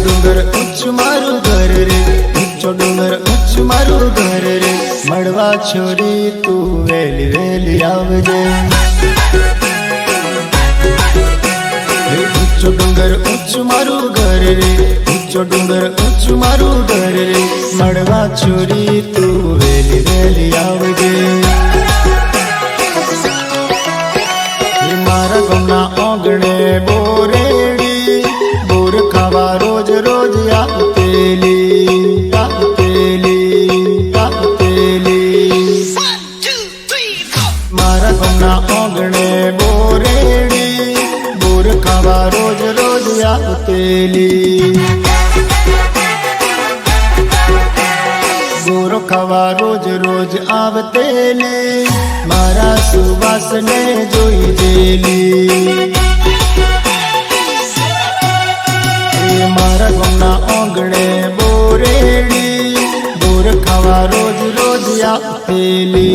डूंगर उच्च मारू घर रे, ऊंचो डूंगर उच्च मारू घर रे। मड़वा छोरी तू वेली वेली आवजे। ऊंचो डूंगर उच्च मारू घर रे, ऊंचो डूंगर उच्च मारू घर रे। मड़वा छोरी तू वेली वेली आवजे। मारा गमना ओगणे बोरेड़ी, बोर खावा रोज रोज आवतेली आवतेली आवतेली। मारा गमना ओगणे बोरेड़ी, बोर खावा रोज रोज आवतेली। बोर खावा रोज रोज आवतेली। मारा सुवास ने जोई जेली। मारा गमना ओगणे बोरेड़ी, बोर खावा रोज रोज आवतेली।